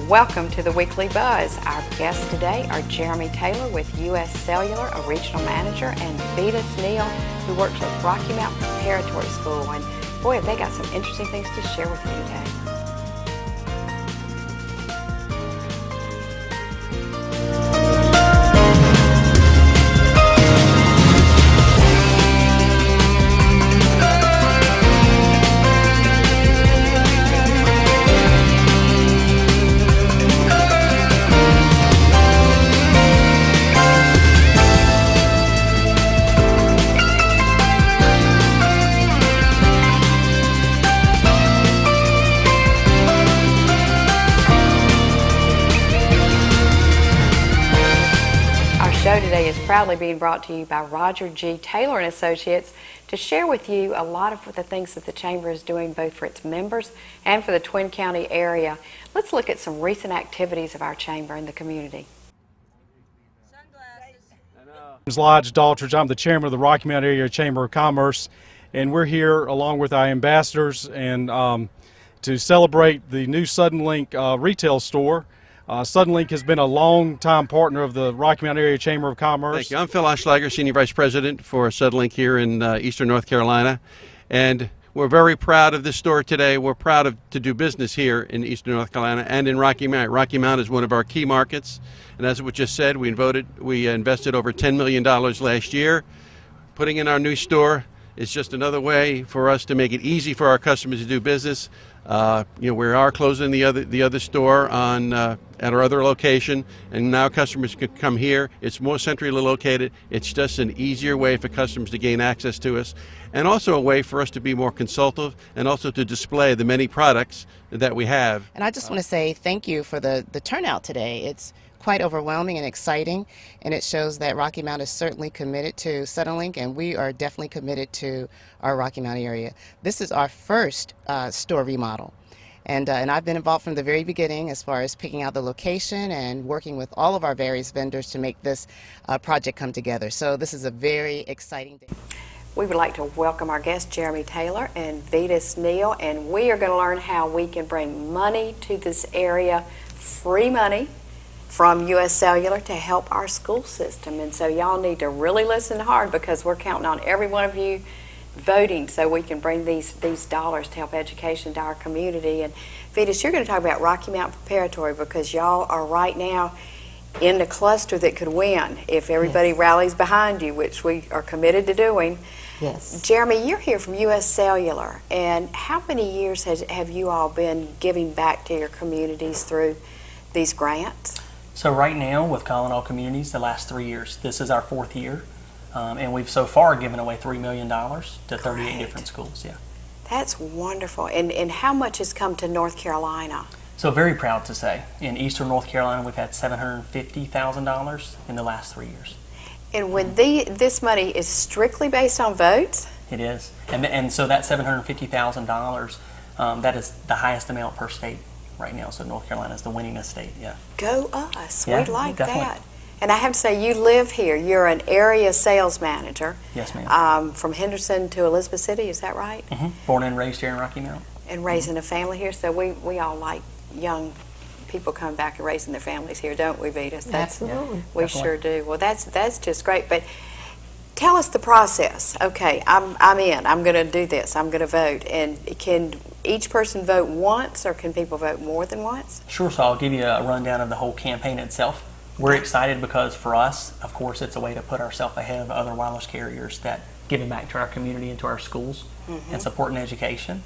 Welcome to the Weekly Buzz. Our guests today are Jeremy Taylor with U.S. Cellular, a regional manager, and Vedes, Neal, who works with Rocky Mountain Preparatory School. And boy, have they got some interesting things to share with you today. Show today is proudly being brought to you by Roger G. Taylor & Associates to share with you a lot of the things that the Chamber is doing both for its members and for the Twin County area. Let's look at some recent activities of our Chamber in the community. Lodge Daltridge. I'm the chairman of the Rocky Mountain Area Chamber of Commerce, and we're here along with our ambassadors and to celebrate the new Suddenlink retail store. Suddenlink has been a long-time partner of the Rocky Mountain Area Chamber of Commerce. Thank you. I'm Phil Oschlager, Senior Vice President for Suddenlink here in Eastern North Carolina, and we're very proud of this store today. We're proud to do business here in Eastern North Carolina and in Rocky Mount. Rocky Mount is one of our key markets, and as it was just said, we invested over $10 million last year. Putting in our new store is just another way for us to make it easy for our customers to do business. We are closing the other store at our other location, and now customers can come here. It's more centrally located. It's just an easier way for customers to gain access to us, and also a way for us to be more consultative and also to display the many products that we have. And I just want to say thank you for the turnout today. It's quite overwhelming and exciting, and it shows that Rocky Mount is certainly committed to Suddenlink, and we are definitely committed to our Rocky Mount area. This is our first store remodel, and I've been involved from the very beginning as far as picking out the location and working with all of our various vendors to make this project come together. So this is a very exciting day. We would like to welcome our guests, Jeremy Taylor and Vedes, Neal, and we are going to learn how we can bring money to this area, free money, from U.S. Cellular to help our school system. And so y'all need to really listen hard because we're counting on every one of you voting so we can bring these dollars to help education to our community. And Vedes, you're going to talk about Rocky Mountain Preparatory because y'all are right now in the cluster that could win if everybody rallies behind you, which we are committed to doing. Yes. Jeremy, you're here from U.S. Cellular, and how many years have you all been giving back to your communities through these grants? So right now with Calling All Communities, the last 3 years, this is our 4th year, and we've so far given away $3 million to 38 different schools. Yeah. That's wonderful. And how much has come to North Carolina? So very proud to say, in Eastern North Carolina, we've had $750,000 in the last 3 years. And when this money is strictly based on votes? It is, and so that $750,000, that is the highest amount per state right now. So North Carolina is the winningest state. Yeah. Go us. Yeah, we like definitely. that. And I have to say, you live here. You're an area sales manager. Yes, ma'am. From Henderson to Elizabeth City, is that right? Mm-hmm. Born and raised here in Rocky Mount. And raising a family here. So we all like young people coming back and raising their families here, don't we, Vedes? Absolutely. We Definitely. sure do. Well, that's just great. But tell us the process. Okay, I'm in. I'm going to do this. I'm going to vote. And can each person vote once, or can people vote more than once? Sure. So I'll give you a rundown of the whole campaign itself. We're excited because for us, of course, it's a way to put ourselves ahead of other wireless carriers that giving back to our community and to our schools and supporting education.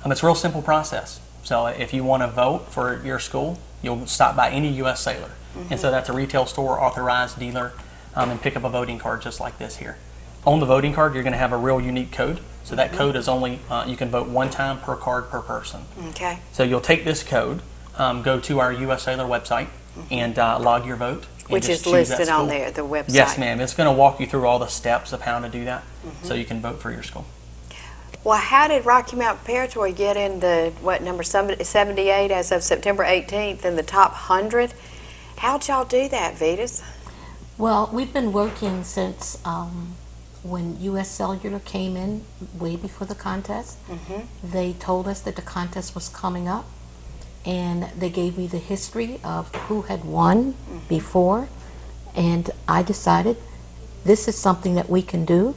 It's a real simple process. So if you want to vote for your school, you'll stop by any U.S. Cellular. And so that's a retail store, authorized dealer, and pick up a voting card just like this here. On the voting card, you're going to have a real unique code. So that code is only, you can vote one time per card per person. Okay. So you'll take this code, go to our U.S. Cellular website, and log your vote. Which is listed on there, the website. Yes, ma'am. It's going to walk you through all the steps of how to do that so you can vote for your school. Well, how did Rocky Mountain Preparatory get in the, number 78 as of September 18th in the top 100? How'd y'all do that, Vedes? Well, we've been working since when U.S. Cellular came in way before the contest. They told us that the contest was coming up. and they gave me the history of who had won before, and I decided this is something that we can do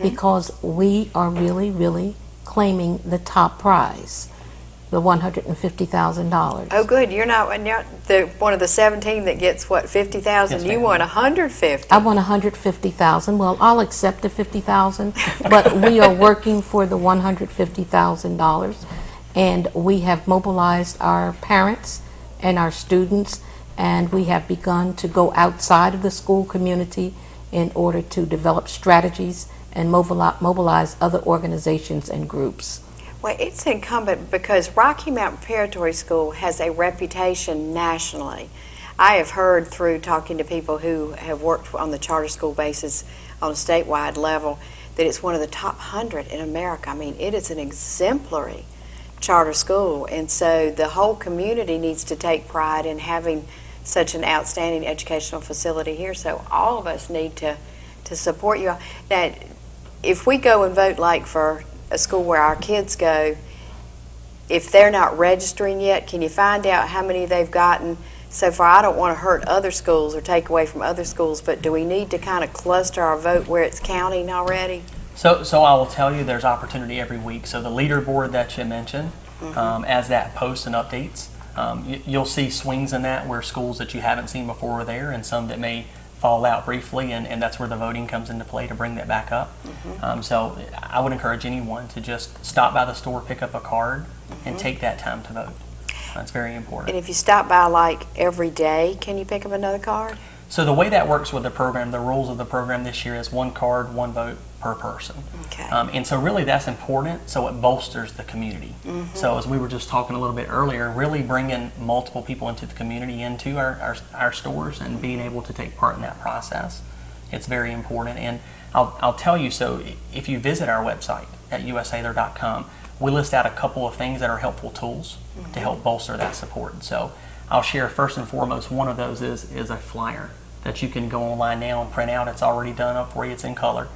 because we are really, really claiming the top prize, the $150,000. Oh, good. You're not one of the 17 that gets what, 50,000. Yes, You ma'am. won 150. I won 150,000. Well, I'll accept the 50,000, but we are working for the $150,000, and we have mobilized our parents and our students, and we have begun to go outside of the school community in order to develop strategies and mobilize other organizations and groups. Well, it's incumbent because Rocky Mountain Preparatory School has a reputation nationally. I have heard through talking to people who have worked on the charter school basis on a statewide level that it's one of the top 100 in America. I mean, it is an exemplary charter school, and so the whole community needs to take pride in having such an outstanding educational facility here. So all of us need to support you. Now, if we go and vote like for a school where our kids go, if they're not registering yet, can you find out how many they've gotten so far? I don't want to hurt other schools or take away from other schools, but do we need to kind of cluster our vote where it's counting already? So I will tell you there's opportunity every week. So the leaderboard that you mentioned, as that posts and updates, you'll see swings in that where schools that you haven't seen before are there and some that may fall out briefly, and that's where the voting comes into play to bring that back up. So I would encourage anyone to just stop by the store, pick up a card, and take that time to vote. That's very important. And if you stop by like every day, can you pick up another card? So the way that works with the program, the rules of the program this year is one card, one vote per person. Okay. And so really that's important, so it bolsters the community. So as we were just talking a little bit earlier, really bringing multiple people into the community, into our stores, and being able to take part in that process, it's very important. And I'll tell you, so if you visit our website at usaler.com, we list out a couple of things that are helpful tools to help bolster that support. So I'll share first and foremost, one of those is a flyer that you can go online now and print out. It's already done up for you, it's in color,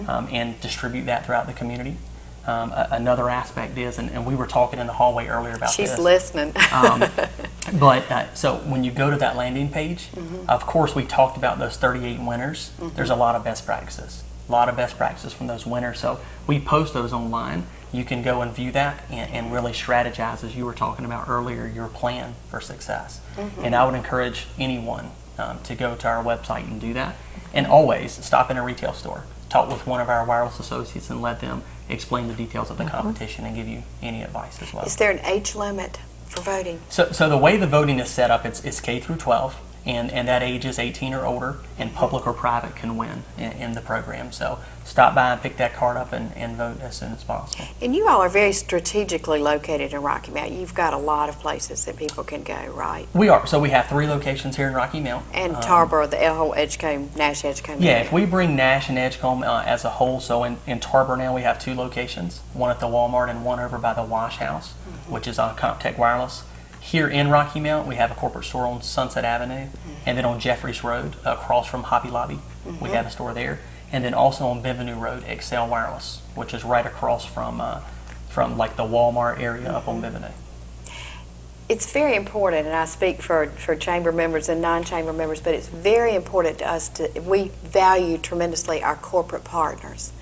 and distribute that throughout the community. Another aspect is, and we were talking in the hallway earlier about She's this. listening. So when you go to that landing page, of course we talked about those 38 winners. There's a lot of best practices. A lot of best practices from those winners. So we post those online. You can go and view that and really strategize, as you were talking about earlier, your plan for success. And I would encourage anyone to go to our website and do that. And always stop in a retail store. Talk with one of our wireless associates and let them explain the details of the competition and give you any advice as well. Is there an age limit for voting? So the way the voting is set up, it's K through 12. And that age is 18 or older, and public or private can win in the program. So stop by and pick that card up and vote as soon as possible. And you all are very strategically located in Rocky Mount. You've got a lot of places that people can go, right? We are. So we have 3 locations here in Rocky Mount. And Tarboro, the whole Edgecombe, Nash Edgecombe. Yeah, if we bring Nash and Edgecombe as a whole, so in Tarboro now we have 2 locations, one at the Walmart and one over by the Wash House, which is on CompTech Wireless. Here in Rocky Mount, we have a corporate store on Sunset Avenue, and then on Jeffries Road, across from Hobby Lobby, we have a store there. And then also on Bienvenue Road, Excel Wireless, which is right across from like the Walmart area up on Bienvenue. It's very important, and I speak for chamber members and non-chamber members, but it's very important to us we value tremendously our corporate partners,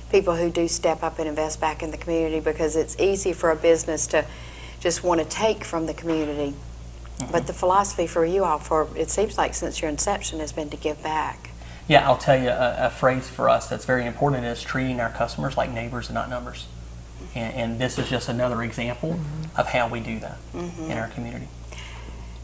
people who do step up and invest back in the community, because it's easy for a business to just want to take from the community. But the philosophy for you all, for it seems like since your inception, has been to give back. Yeah, I'll tell you a phrase for us that's very important is treating our customers like neighbors and not numbers. And this is just another example of how we do that in our community.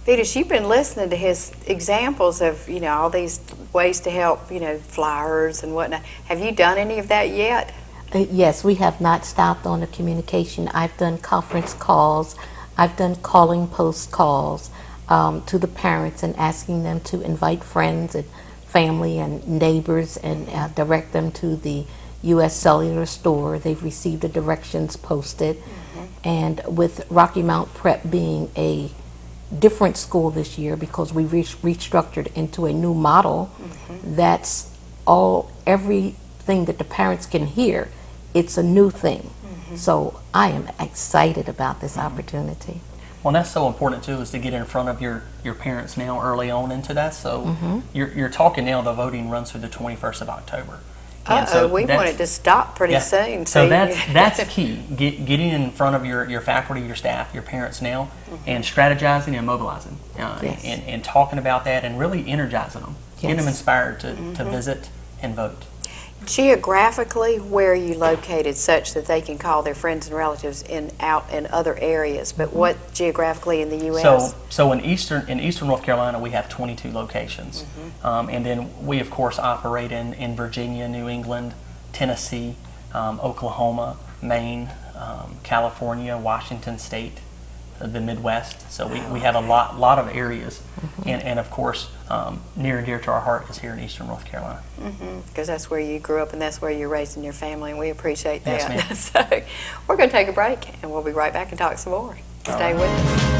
Vedes, you've been listening to his examples of, all these ways to help, flyers and whatnot. Have you done any of that yet? Yes, we have not stopped on the communication. I've done conference calls. I've done calling post calls to the parents and asking them to invite friends and family and neighbors and direct them to the U.S. Cellular store. They've received the directions posted. And with Rocky Mount Prep being a different school this year because we restructured into a new model, that's everything that the parents can hear. It's a new thing. So I am excited about this opportunity. Well, that's so important too, is to get in front of your parents now early on into that. So you're talking now, the voting runs through the 21st of October. And We want it to stop pretty soon. So that's key. Getting in front of your faculty, your staff, your parents now, and strategizing and mobilizing, and talking about that, and really energizing them, getting them inspired to visit and vote. Geographically, where are you located such that they can call their friends and relatives out in other areas? But what geographically in the U.S.? So in eastern North Carolina, we have 22 locations, and then we of course operate in Virginia, New England, Tennessee, Oklahoma, Maine, California, Washington State, the Midwest. So we have a lot of areas, and of course near and dear to our heart is here in eastern North Carolina. Because that's where you grew up and that's where you're raising your family, and we appreciate that. Yes, ma'am. So we're going to take a break, and we'll be right back and talk some more. Stay with us.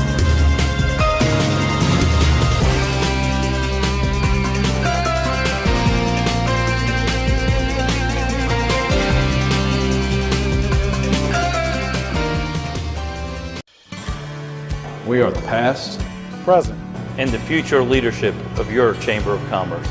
We are the past, Present. and the future leadership of your Chamber of Commerce.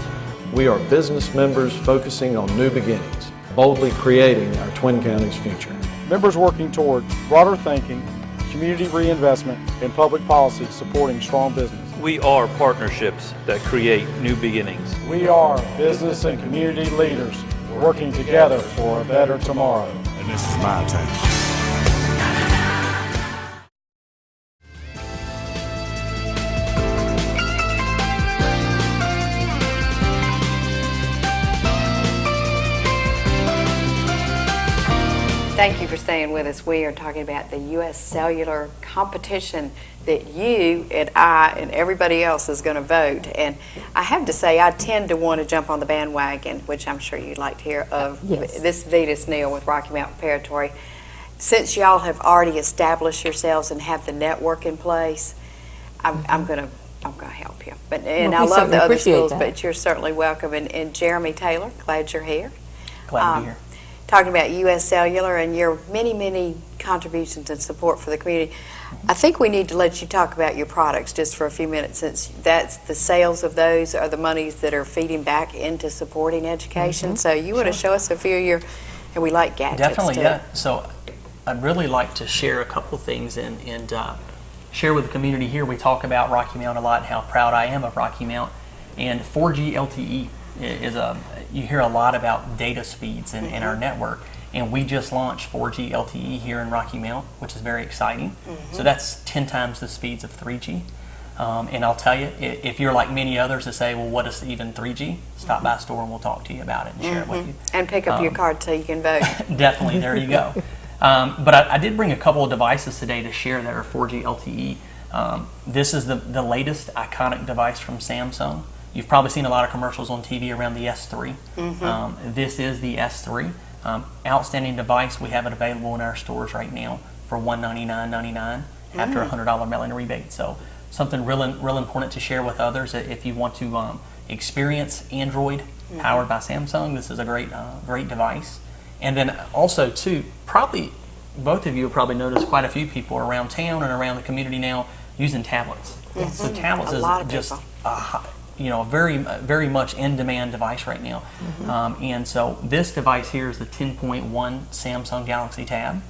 we are business members focusing on new beginnings, boldly creating our Twin Counties future. Members working toward broader thinking, community reinvestment, and public policy supporting strong business. We are partnerships that create new beginnings. We are business and community leaders working together for a better tomorrow. And this is my town. Thank you for staying with us. We are talking about the U.S. Cellular competition that you and I and everybody else is going to vote. And I have to say, I tend to want to jump on the bandwagon, which I'm sure you'd like to hear of, this Vedes, Neal with Rocky Mountain Preparatory. Since y'all have already established yourselves and have the network in place, I'm going to help you. And I love the other schools, but you're certainly welcome. And Jeremy Taylor, glad you're here. Glad to be here. Talking about U.S. Cellular and your many, many contributions and support for the community. I think we need to let you talk about your products just for a few minutes, since that's the sales of those are the monies that are feeding back into supporting education. So you want to show us a few of your, and we like gadgets Definitely, too. yeah. So I'd really like to share a couple things and share with the community here. We talk about Rocky Mount a lot and how proud I am of Rocky Mount. And 4G LTE is you hear a lot about data speeds in our network, and we just launched 4G LTE here in Rocky Mount, which is very exciting. So that's 10 times the speeds of 3G. And I'll tell you, if you're like many others that say, well, what is even 3G? Stop by a store and we'll talk to you about it and share it with you. And pick up your card so you can vote. Definitely, there you go. But I did bring a couple of devices today to share that are 4G LTE. This is the latest iconic device from Samsung. You've probably seen a lot of commercials on TV around the S3. This is the S3. Outstanding device. We have it available in our stores right now for $199.99 after a $100 mail-in rebate. So something real important to share with others. If you want to experience Android powered by Samsung, this is a great device. And then also too, probably both of you have probably noticed quite a few people around town and around the community now using tablets. So tablets is just very much in-demand device right now. And so this device here is the 10.1 Samsung Galaxy Tab.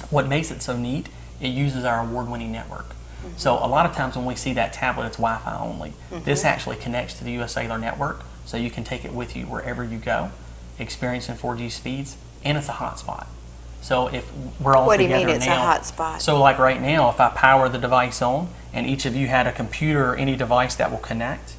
What makes it so neat, it uses our award-winning network. So a lot of times when we see that tablet, it's Wi-Fi only. This actually connects to the U.S. Cellular network, so you can take it with you wherever you go, experiencing 4G speeds, and it's a hotspot. So if we're all What do you together mean it's now, a hotspot? so like right now, if I power the device on, and each of you had a computer or any device that will connect,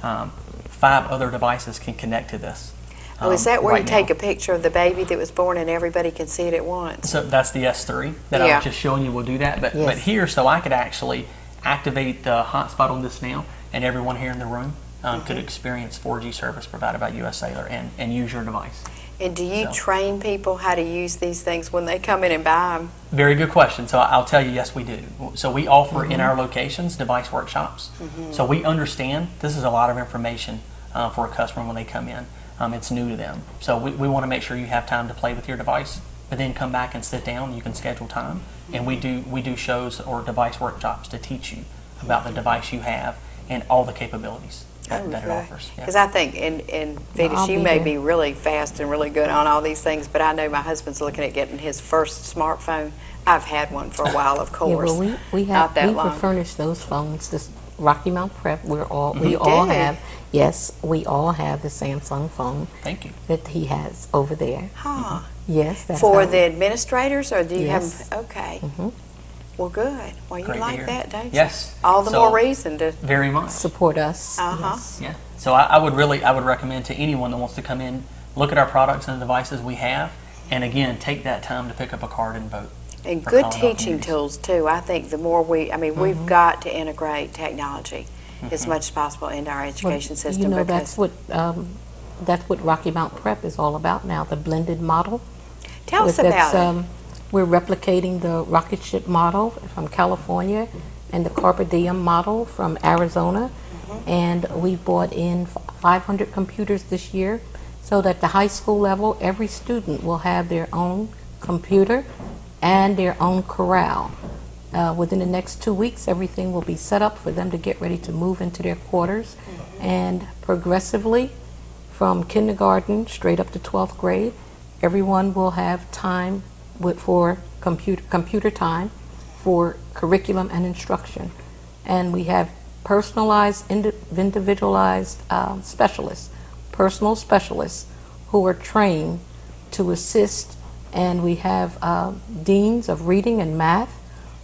5 other devices can connect to this. Is that where right you take now. a picture of the baby that was born and everybody can see it at once? So that's the S3 that I was just showing you will do that. But here, so I could actually activate the hotspot on this now, and everyone here in the room could experience 4G service provided by U.S. Cellular and use your device. And do you train people how to use these things when they come in and buy them? Very good question. So I'll tell you, yes, we do. So we offer in our locations device workshops. So we understand this is a lot of information for a customer when they come in. It's new to them. So we want to make sure you have time to play with your device but then come back and sit down. You can schedule time, and we do shows or device workshops to teach you about the device you have and all the capabilities that it offers. Because I think, in Vedes, you may be really fast and really good on all these things, but I know my husband's looking at getting his first smartphone. I've had one for a while, of course. Yeah, well, we would furnish those phones. This Rocky Mount Prep, we all have. Yes, we all have the Samsung phone. Thank you. That he has over there. Huh. Yes, that's for the administrators, or do you Yes. have? Okay. Well, good. Well, you Great to like hear. that, don't you? Yes. All the So, more reason to. Very much. support us. Yes. Yeah. So I would recommend to anyone that wants to come in, look at our products and the devices we have, and again, take that time to pick up a card and vote. And for good Colorado teaching communities. tools too. I think the more we've got to integrate technology as much as possible into our education system. You know, because that's what Rocky Mount Prep is all about now, the blended model. tell us about it. We're replicating the rocket ship model from California and the Carpe Diem model from Arizona. And we brought in 500 computers this year, so that at the high school level, every student will have their own computer and their own corral. Within the next 2 weeks, everything will be set up for them to get ready to move into their quarters. And progressively, from kindergarten straight up to 12th grade, everyone will have time for computer time for curriculum and instruction. And we have personalized, individualized specialists, personal specialists who are trained to assist. And we have deans of reading and math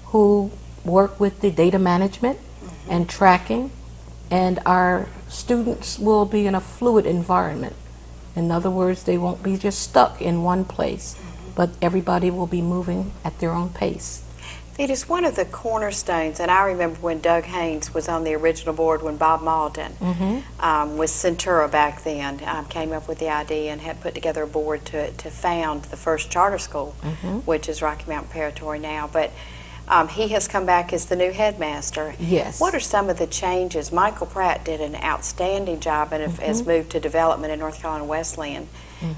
who work with the data management and tracking. And our students will be in a fluid environment. In other words, they won't be just stuck in one place, but everybody will be moving at their own pace. It is one of the cornerstones, and I remember when Doug Haynes was on the original board when Bob Malden with Centura back then came up with the idea and had put together a board to found the first charter school, which is Rocky Mount Preparatory now. But he has come back as the new headmaster. Yes. What are some of the changes? Michael Pratt did an outstanding job and has moved to development in North Carolina Wesleyan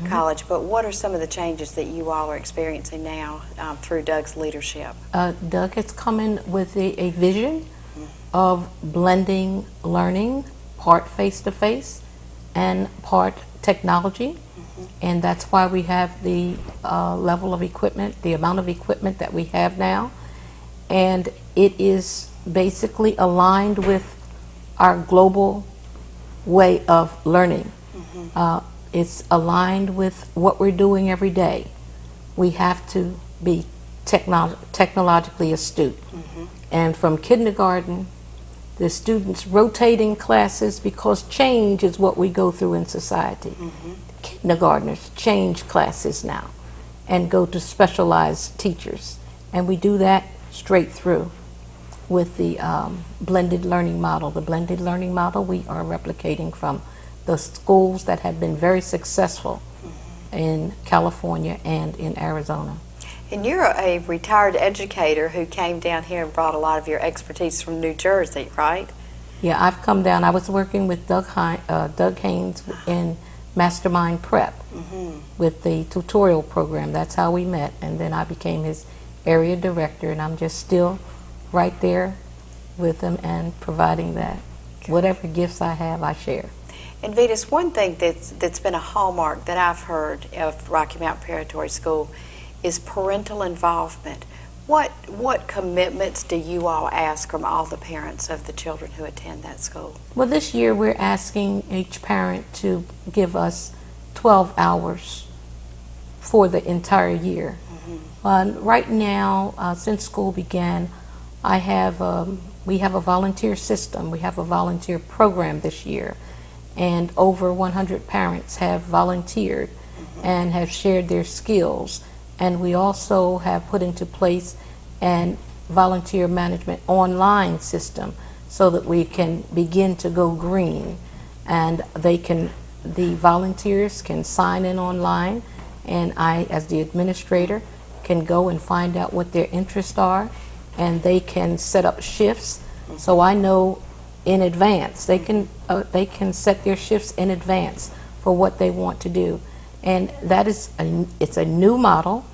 College. But what are some of the changes that you all are experiencing now through Doug's leadership? Doug has come in with a vision of blending learning, part face-to-face and part technology. And that's why we have the level of equipment, the amount of equipment that we have now. And it is basically aligned with our global way of learning. It's aligned with what we're doing every day. We have to be technologically astute. And from kindergarten, the students rotating classes because change is what we go through in society. Kindergartners change classes now and go to specialized teachers. And we do that straight through with the blended learning model. The blended learning model we are replicating from the schools that have been very successful in California and in Arizona. And you're a retired educator who came down here and brought a lot of your expertise from New Jersey, right? Yeah, I've come down. I was working with Doug Haynes in Mastermind Prep with the tutorial program. That's how we met. And then I became his area director, and I'm just still right there with him and providing that. Whatever gifts I have, I share. And Vedes, one thing that's been a hallmark that I've heard of Rocky Mount Preparatory School is parental involvement. What commitments do you all ask from all the parents of the children who attend that school? Well, this year we're asking each parent to give us 12 hours for the entire year. Right now, since school began, we have a volunteer system. We have a volunteer program this year, and over 100 parents have volunteered and have shared their skills. And we also have put into place an volunteer management online system so that we can begin to go green. And the volunteers can sign in online, and I, as the administrator, can go and find out what their interests are, and they can set up shifts. So I know in advance, they can set their shifts in advance for what they want to do. And that is it's a new model,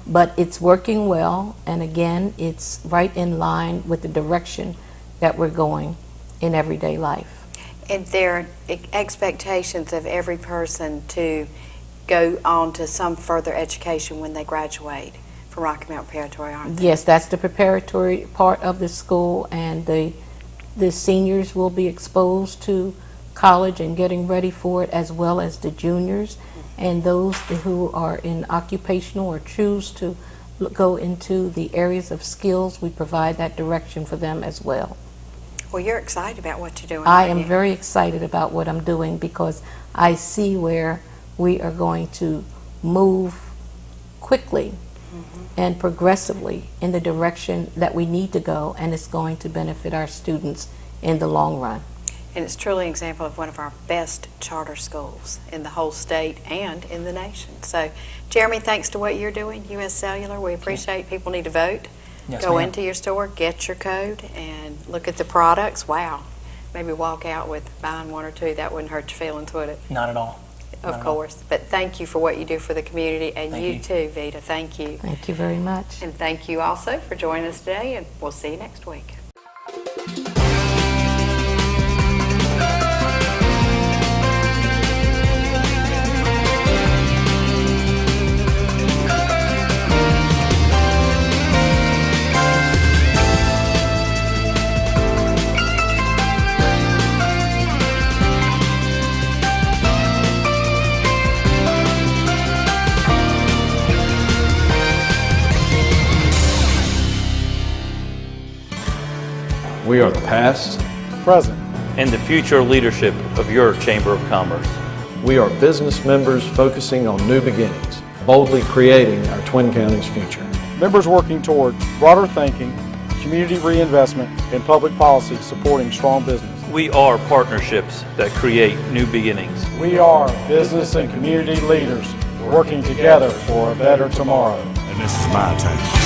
but it's working well. And again, it's right in line with the direction that we're going in everyday life. And there are expectations of every person to go on to some further education when they graduate from Rocky Mount Preparatory, aren't they? Yes, that's the preparatory part of the school, and the seniors will be exposed to college and getting ready for it, as well as the juniors. And those who are in occupational or choose to go into the areas of skills, we provide that direction for them as well. Well, you're excited about what you're doing. I aren't am you? very excited about what I'm doing because I see where we are going to move quickly and progressively in the direction that we need to go, and it's going to benefit our students in the long run. And it's truly an example of one of our best charter schools in the whole state and in the nation. So, Jeremy, thanks to what you're doing, U.S. Cellular, we appreciate people need to vote. Yes, Go ma'am. into your store, get your code, and look at the products. Wow. Maybe walk out with buying one or two. That wouldn't hurt your feelings, would it? Not at all. Not Of at all. course. But thank you for what you do for the community, and Thank you you. too, Vita. Thank you. Thank you very much. And thank you also for joining us today, and we'll see you next week. We are the past. Present. and the future leadership of your Chamber of Commerce. We are business members focusing on new beginnings, boldly creating our Twin Counties future. Members working toward broader thinking, community reinvestment, and public policy supporting strong business. We are partnerships that create new beginnings. We are business and community leaders working together for a better tomorrow. And this is my time.